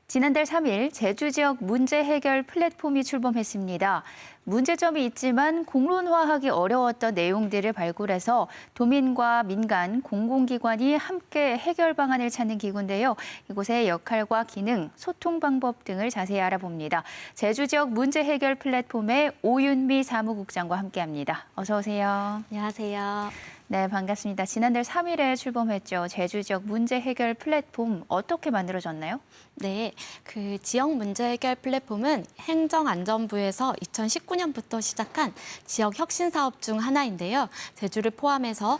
지난달 3일 제주 지역 문제 해결 플랫폼이 출범했습니다. 문제점이 있지만 공론화하기 어려웠던 내용들을 발굴해서 도민과 민간, 공공기관이 함께 해결 방안을 찾는 기구인데요. 이곳의 역할과 기능, 소통 방법 등을 자세히 알아봅니다. 제주 지역 문제 해결 플랫폼의 오윤미 사무국장과 함께합니다. 어서 오세요. 안녕하세요. 네, 반갑습니다. 지난달 3일에 출범했죠. 제주 지역 문제 해결 플랫폼 어떻게 만들어졌나요? 네, 그 지역 문제 해결 플랫폼은 행정안전부에서 2019년부터 시작한 지역 혁신 사업 중 하나인데요. 제주를 포함해서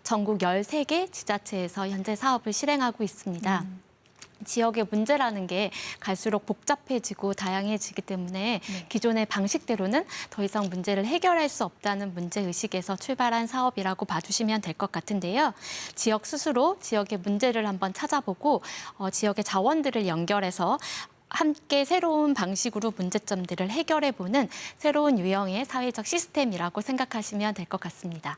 전국 13개 지자체에서 현재 사업을 실행하고 있습니다. 지역의 문제라는 게 갈수록 복잡해지고 다양해지기 때문에 기존의 방식대로는 더 이상 문제를 해결할 수 없다는 문제의식에서 출발한 사업이라고 봐주시면 될 것 같은데요. 지역 스스로 지역의 문제를 한번 찾아보고 지역의 자원들을 연결해서 함께 새로운 방식으로 문제점들을 해결해보는 새로운 유형의 사회적 시스템이라고 생각하시면 될 것 같습니다.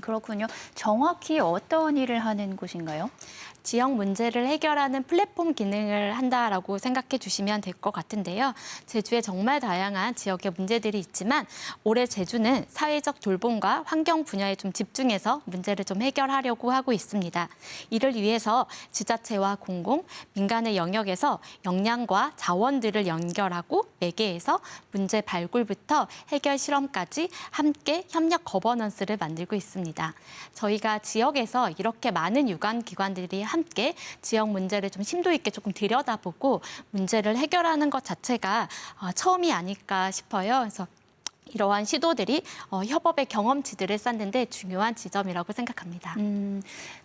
그렇군요. 정확히 어떤 일을 하는 곳인가요? 지역 문제를 해결하는 플랫폼 기능을 한다라고 생각해 주시면 될 것 같은데요. 제주에 정말 다양한 지역의 문제들이 있지만 올해 제주는 사회적 돌봄과 환경 분야에 좀 집중해서 문제를 좀 해결하려고 하고 있습니다. 이를 위해서 지자체와 공공, 민간의 영역에서 역량과 자원들을 연결하고 매개해서 문제 발굴부터 해결 실험까지 함께 협력 거버넌스를 만들고 있습니다. 저희가 지역에서 이렇게 많은 유관 기관들이 함께 지역 문제를 좀 심도 있게 조금 들여다보고 문제를 해결하는 것 자체가 처음이 아닐까 싶어요. 그래서 이러한 시도들이 협업의 경험치들을 쌓는 데 중요한 지점이라고 생각합니다.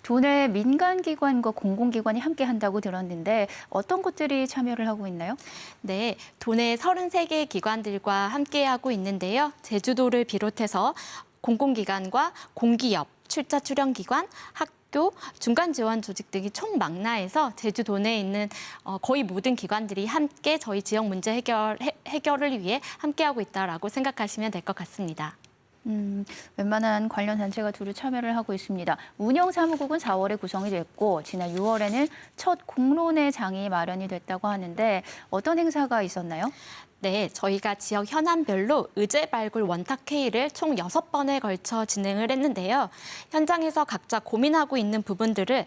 도내 민간기관과 공공기관이 함께 한다고 들었는데 어떤 곳들이 참여를 하고 있나요? 네, 도내 33개 기관들과 함께하고 있는데요. 제주도를 비롯해서 공공기관과 공기업, 출자 출연기관, 학교, 중간 지원 조직 등이 총망라해서 제주도 내에 있는 거의 모든 기관들이 함께 저희 지역 문제 해결을 위해 함께하고 있다라고 생각하시면 될 것 같습니다. 웬만한 관련 단체가 두루 참여를 하고 있습니다. 운영사무국은 4월에 구성이 됐고 지난 6월에는 첫 공론회 장이 마련이 됐다고 하는데 어떤 행사가 있었나요? 네, 저희가 지역 현안별로 의제 발굴 원탁회의를 총 6번에 걸쳐 진행을 했는데요. 현장에서 각자 고민하고 있는 부분들을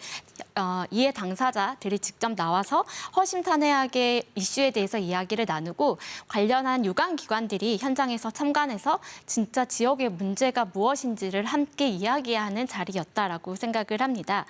이해 당사자들이 직접 나와서 허심탄회하게 이슈에 대해서 이야기를 나누고 관련한 유관기관들이 현장에서 참관해서 진짜 지역의 문제가 무엇인지를 함께 이야기하는 자리였다라고 생각을 합니다.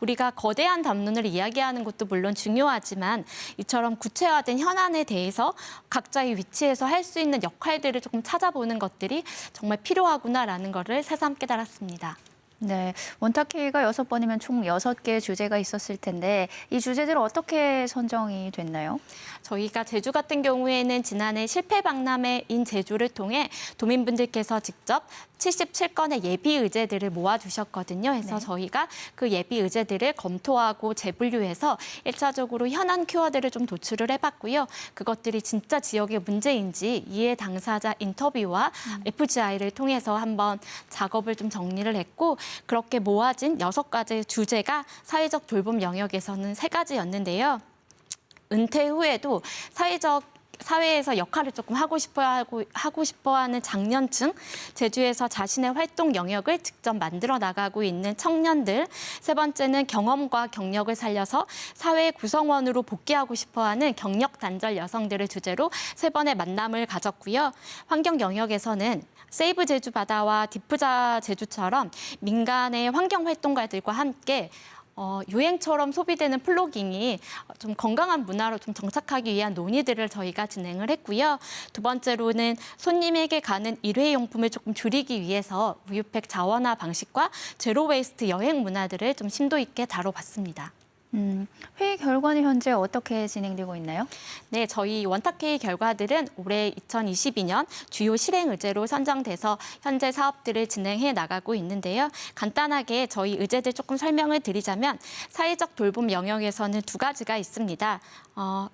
우리가 거대한 담론을 이야기하는 것도 물론 중요하지만 이처럼 구체화된 현안에 대해서 각자의 위치에서 할 수 있는 역할들을 조금 찾아보는 것들이 정말 필요하구나라는 거를 새삼 깨달았습니다. 네, 원탁회의가 6번이면 총 6개의 주제가 있었을 텐데 이 주제들은 어떻게 선정이 됐나요? 저희가 제주 같은 경우에는 지난해 실패 박람회인 제주를 통해 도민분들께서 직접 77건의 예비 의제들을 모아주셨거든요. 그래서 저희가 그 예비 의제들을 검토하고 재분류해서 1차적으로 현안 키워드를 좀 도출을 해봤고요. 그것들이 진짜 지역의 문제인지 이해 당사자 인터뷰와 FGI를 통해서 한번 작업을 좀 정리를 했고 그렇게 모아진 6가지 주제가 사회적 돌봄 영역에서는 3가지였는데요. 은퇴 후에도 사회에서 역할을 조금 하고 싶어하는 장년층, 제주에서 자신의 활동 영역을 직접 만들어 나가고 있는 청년들, 3번째는 경험과 경력을 살려서 사회 구성원으로 복귀하고 싶어하는 경력 단절 여성들을 주제로 3번의 만남을 가졌고요. 환경 영역에서는 세이브 제주 바다와 디프자 제주처럼 민간의 환경 활동가들과 함께 유행처럼 소비되는 플로깅이 좀 건강한 문화로 좀 정착하기 위한 논의들을 저희가 진행을 했고요. 2번째로는 손님에게 가는 일회용품을 조금 줄이기 위해서 우유팩 자원화 방식과 제로 웨이스트 여행 문화들을 좀 심도 있게 다뤄봤습니다. 회의 결과는 현재 어떻게 진행되고 있나요? 네, 저희 원탁회의 결과들은 올해 2022년 주요 실행 의제로 선정돼서 현재 사업들을 진행해 나가고 있는데요. 간단하게 저희 의제들 조금 설명을 드리자면 사회적 돌봄 영역에서는 2가지가 있습니다.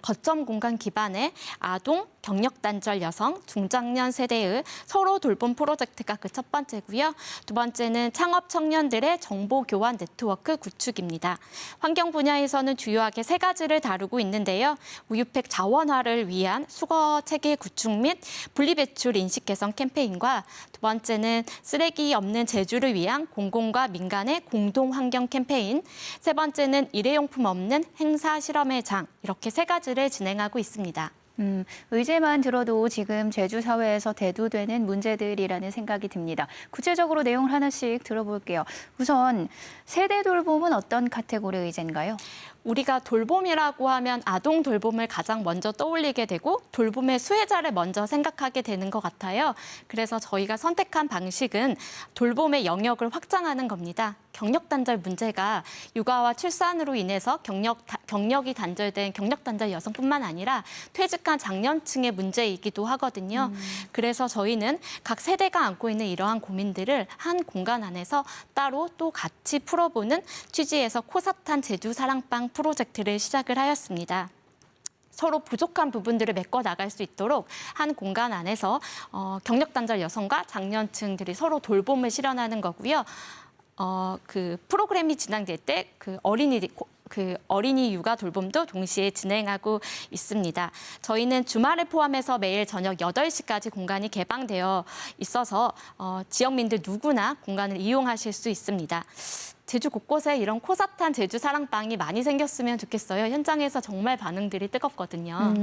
거점 공간 기반의 아동, 경력 단절 여성, 중장년 세대의 서로 돌봄 프로젝트가 그 첫 번째고요. 2번째는 창업 청년들의 정보 교환 네트워크 구축입니다. 환경 분야 분야에서는 주요하게 세 가지를 다루고 있는데요. 우유팩 자원화를 위한 수거 체계 구축 및 분리배출 인식 개선 캠페인과 두 번째는 쓰레기 없는 제주를 위한 공공과 민간의 공동 환경 캠페인, 세 번째는 일회용품 없는 행사 실험의 장, 이렇게 세 가지를 진행하고 있습니다. 의제만 들어도 지금 제주 사회에서 대두되는 문제들이라는 생각이 듭니다. 구체적으로 내용을 하나씩 들어볼게요. 우선 세대 돌봄은 어떤 카테고리 의제인가요? 우리가 돌봄이라고 하면 아동 돌봄을 가장 먼저 떠올리게 되고 돌봄의 수혜자를 먼저 생각하게 되는 것 같아요. 그래서 저희가 선택한 방식은 돌봄의 영역을 확장하는 겁니다. 경력 단절 문제가 육아와 출산으로 인해서 경력이 단절된 경력 단절 여성뿐만 아니라 퇴직한 장년층의 문제이기도 하거든요. 그래서 저희는 각 세대가 안고 있는 이러한 고민들을 한 공간 안에서 따로 또 같이 풀어보는 취지에서 코사탄 제주 사랑방 프로젝트를 시작을 하였습니다. 서로 부족한 부분들을 메꿔 나갈 수 있도록 한 공간 안에서 경력 단절 여성과 장년층들이 서로 돌봄을 실현하는 거고요. 그 프로그램이 진행될 때 어린이 육아 돌봄도 동시에 진행하고 있습니다. 저희는 주말을 포함해서 매일 저녁 8시까지 공간이 개방되어 있어서 지역민들 누구나 공간을 이용하실 수 있습니다. 제주 곳곳에 이런 코사탄 제주 사랑방이 많이 생겼으면 좋겠어요. 현장에서 정말 반응들이 뜨겁거든요.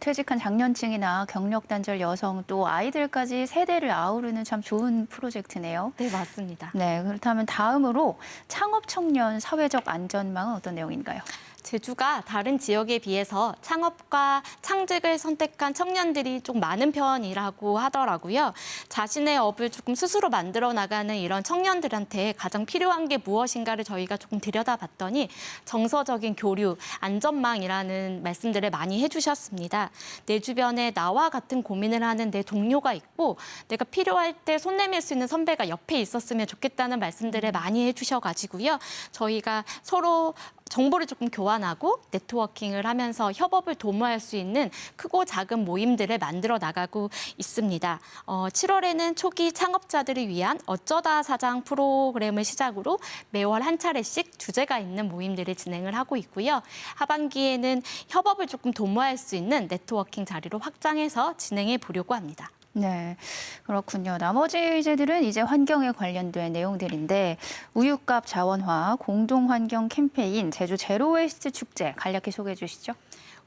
퇴직한 장년층이나 경력 단절 여성 또 아이들까지 세대를 아우르는 참 좋은 프로젝트네요. 네, 맞습니다. 네, 그렇다면 다음으로 창업 청년 사회적 안전망은 어떤 내용인가요? 제주가 다른 지역에 비해서 창업과 창직을 선택한 청년들이 좀 많은 편이라고 하더라고요. 자신의 업을 조금 스스로 만들어 나가는 이런 청년들한테 가장 필요한 게 무엇인가를 저희가 조금 들여다봤더니 정서적인 교류, 안전망이라는 말씀들을 많이 해주셨습니다. 내 주변에 나와 같은 고민을 하는 내 동료가 있고 내가 필요할 때 손 내밀 수 있는 선배가 옆에 있었으면 좋겠다는 말씀들을 많이 해주셔가지고요. 저희가 서로 정보를 조금 교환하고 네트워킹을 하면서 협업을 도모할 수 있는 크고 작은 모임들을 만들어 나가고 있습니다. 7월에는 초기 창업자들을 위한 어쩌다 사장 프로그램을 시작으로 매월 한 차례씩 주제가 있는 모임들을 진행을 하고 있고요. 하반기에는 협업을 조금 도모할 수 있는 네트워킹 자리로 확장해서 진행해 보려고 합니다. 네, 그렇군요. 나머지 의제들은 이제 환경에 관련된 내용들인데 우유값 자원화, 공동환경 캠페인, 제주 제로웨이스트 축제 간략히 소개해 주시죠.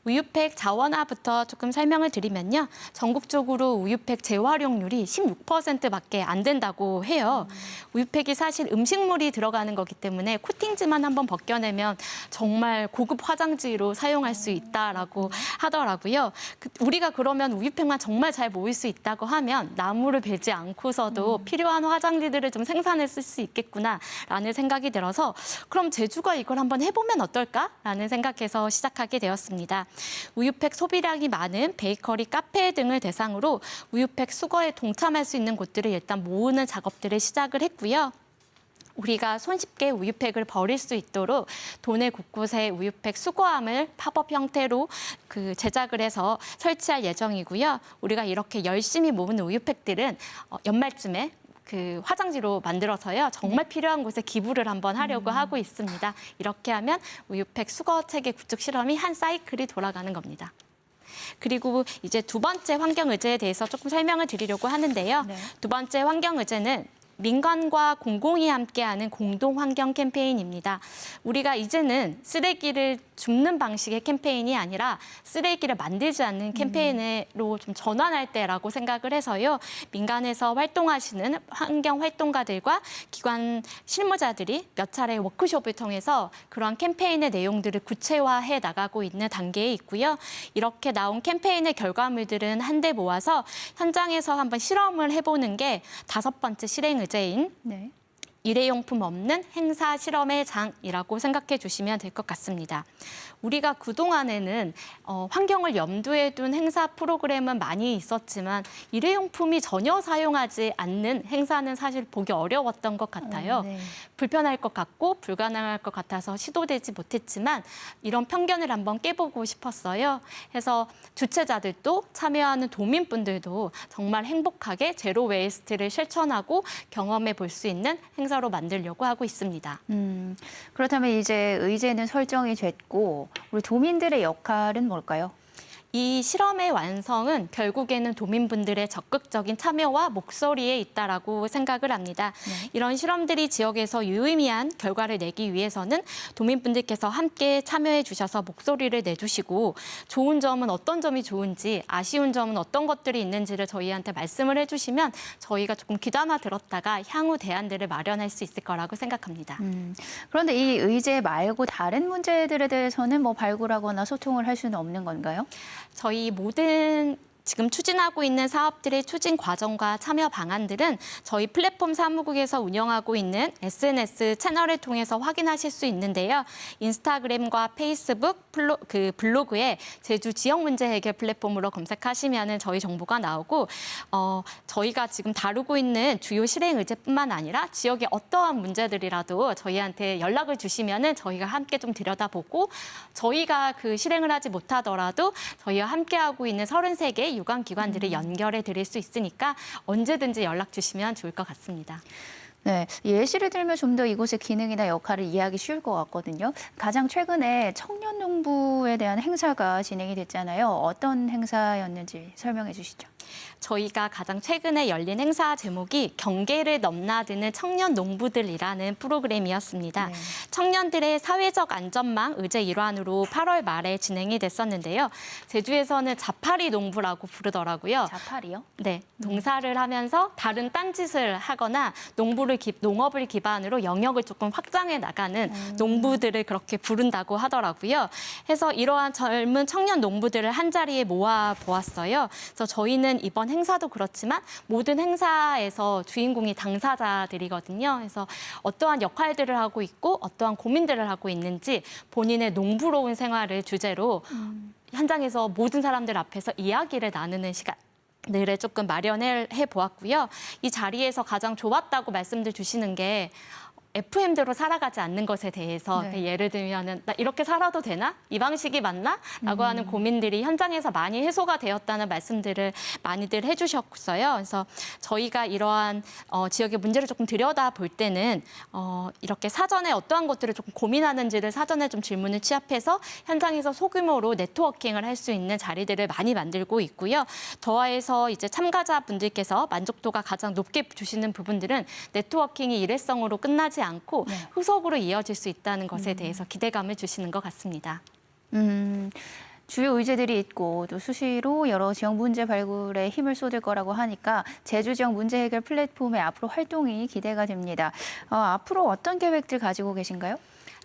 우유팩 자원화부터 조금 설명을 드리면요. 전국적으로 우유팩 재활용률이 16%밖에 안 된다고 해요. 우유팩이 사실 음식물이 들어가는 거기 때문에 코팅지만 한번 벗겨내면 정말 고급 화장지로 사용할 수 있다라고 하더라고요. 우리가 그러면 우유팩만 정말 잘 모을 수 있다고 하면 나무를 베지 않고서도 필요한 화장지들을 좀 생산했을 수 있겠구나라는 생각이 들어서 그럼 제주가 이걸 한번 해보면 어떨까라는 생각해서 시작하게 되었습니다. 우유팩 소비량이 많은 베이커리, 카페 등을 대상으로 우유팩 수거에 동참할 수 있는 곳들을 일단 모으는 작업들을 시작을 했고요. 우리가 손쉽게 우유팩을 버릴 수 있도록 도내 곳곳에 우유팩 수거함을 팝업 형태로 제작을 해서 설치할 예정이고요. 우리가 이렇게 열심히 모으는 우유팩들은 연말쯤에 화장지로 만들어서요. 정말 필요한 곳에 기부를 한번 하려고 하고 있습니다. 이렇게 하면 우유팩 수거 체계 구축 실험이 한 사이클이 돌아가는 겁니다. 그리고 이제 두 번째 환경 의제에 대해서 조금 설명을 드리려고 하는데요. 네. 두 번째 환경 의제는 민간과 공공이 함께하는 공동 환경 캠페인입니다. 우리가 이제는 쓰레기를 줍는 방식의 캠페인이 아니라 쓰레기를 만들지 않는 캠페인으로 좀 전환할 때라고 생각을 해서요. 민간에서 활동하시는 환경 활동가들과 기관 실무자들이 몇 차례 워크숍을 통해서 그러한 캠페인의 내용들을 구체화해 나가고 있는 단계에 있고요. 이렇게 나온 캠페인의 결과물들은 한데 모아서 현장에서 한번 실험을 해보는 게 5번째 실행 의제인 네. 일회용품 없는 행사 실험의 장이라고 생각해 주시면 될 것 같습니다. 우리가 그동안에는 환경을 염두에 둔 행사 프로그램은 많이 있었지만 일회용품이 전혀 사용하지 않는 행사는 사실 보기 어려웠던 것 같아요. 네. 불편할 것 같고 불가능할 것 같아서 시도되지 못했지만 이런 편견을 한번 깨보고 싶었어요. 해서 주최자들도 참여하는 도민분들도 정말 행복하게 제로 웨이스트를 실천하고 경험해 볼 수 있는 행사 행사로 만들려고 하고 있습니다. 그렇다면 이제 의제는 설정이 됐고 우리 도민들의 역할은 뭘까요? 이 실험의 완성은 결국에는 도민분들의 적극적인 참여와 목소리에 있다라고 생각을 합니다. 네. 이런 실험들이 지역에서 유의미한 결과를 내기 위해서는 도민분들께서 함께 참여해 주셔서 목소리를 내주시고 좋은 점은 어떤 점이 좋은지 아쉬운 점은 어떤 것들이 있는지를 저희한테 말씀을 해주시면 저희가 조금 귀담아 들었다가 향후 대안들을 마련할 수 있을 거라고 생각합니다. 그런데 이 의제 말고 다른 문제들에 대해서는 뭐 발굴하거나 소통을 할 수는 없는 건가요? 저희 모든 지금 추진하고 있는 사업들의 추진 과정과 참여 방안들은 저희 플랫폼 사무국에서 운영하고 있는 SNS 채널을 통해서 확인하실 수 있는데요. 인스타그램과 페이스북, 블로그에 제주 지역 문제 해결 플랫폼으로 검색하시면 저희 정보가 나오고 저희가 지금 다루고 있는 주요 실행 의제뿐만 아니라 지역의 어떠한 문제들이라도 저희한테 연락을 주시면 저희가 함께 좀 들여다보고 저희가 그 실행을 하지 못하더라도 저희와 함께하고 있는 33개 유관기관들을 연결해 드릴 수 있으니까 언제든지 연락 주시면 좋을 것 같습니다. 네, 예시를 들면 좀 더 이곳의 기능이나 역할을 이해하기 쉬울 것 같거든요. 가장 최근에 청년 농부에 대한 행사가 진행이 됐잖아요. 어떤 행사였는지 설명해 주시죠. 저희가 가장 최근에 열린 행사 제목이 경계를 넘나드는 청년 농부들이라는 프로그램이었습니다. 네. 청년들의 사회적 안전망 의제 일환으로 8월 말에 진행이 됐었는데요. 제주에서는 자파리 농부라고 부르더라고요. 자팔이요? 네, 농사를 하면서 다른 딴짓을 하거나 농업을 기반으로 영역을 조금 확장해 나가는 농부들을 그렇게 부른다고 하더라고요. 해서 이러한 젊은 청년 농부들을 한자리에 모아 보았어요. 그래서 저희는 이번 행사도 그렇지만 모든 행사에서 주인공이 당사자들이거든요. 그래서 어떠한 역할들을 하고 있고 어떠한 고민들을 하고 있는지 본인의 농부로운 생활을 주제로 현장에서 모든 사람들 앞에서 이야기를 나누는 시간. 을 조금 마련해 보았고요. 이 자리에서 가장 좋았다고 말씀들 주시는 게 FM대로 살아가지 않는 것에 대해서 네. 예를 들면은 나 이렇게 살아도 되나? 이 방식이 맞나? 라고 하는 고민들이 현장에서 많이 해소가 되었다는 말씀들을 많이들 해주셨어요. 그래서 저희가 이러한 지역의 문제를 조금 들여다볼 때는 이렇게 사전에 어떠한 것들을 조금 고민하는지를 사전에 좀 질문을 취합해서 현장에서 소규모로 네트워킹을 할 수 있는 자리들을 많이 만들고 있고요. 더해서 이제 참가자분들께서 만족도가 가장 높게 주시는 부분들은 네트워킹이 일회성으로 끝나지 않고 네. 후속으로 이어질 수 있다는 것에 대해서 기대감을 주시는 것 같습니다. 주요 의제들이 있고 또 수시로 여러 지역 문제 발굴에 힘을 쏟을 거라고 하니까 제주 지역 문제 해결 플랫폼의 앞으로 활동이 기대가 됩니다. 앞으로 어떤 계획들 가지고 계신가요?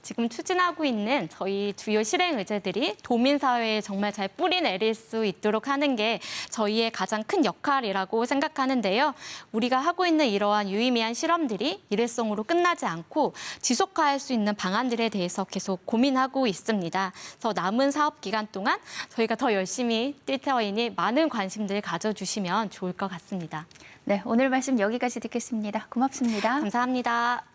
지금 추진하고 있는 저희 주요 실행 의제들이 도민 사회에 정말 잘 뿌리 내릴 수 있도록 하는 게 저희의 가장 큰 역할이라고 생각하는데요. 우리가 하고 있는 이러한 유의미한 실험들이 일회성으로 끝나지 않고 지속화할 수 있는 방안들에 대해서 계속 고민하고 있습니다. 그래서 남은 사업 기간 동안 저희가 더 열심히 뛸 터이니 많은 관심들 가져주시면 좋을 것 같습니다. 네, 오늘 말씀 여기까지 듣겠습니다. 고맙습니다. 감사합니다.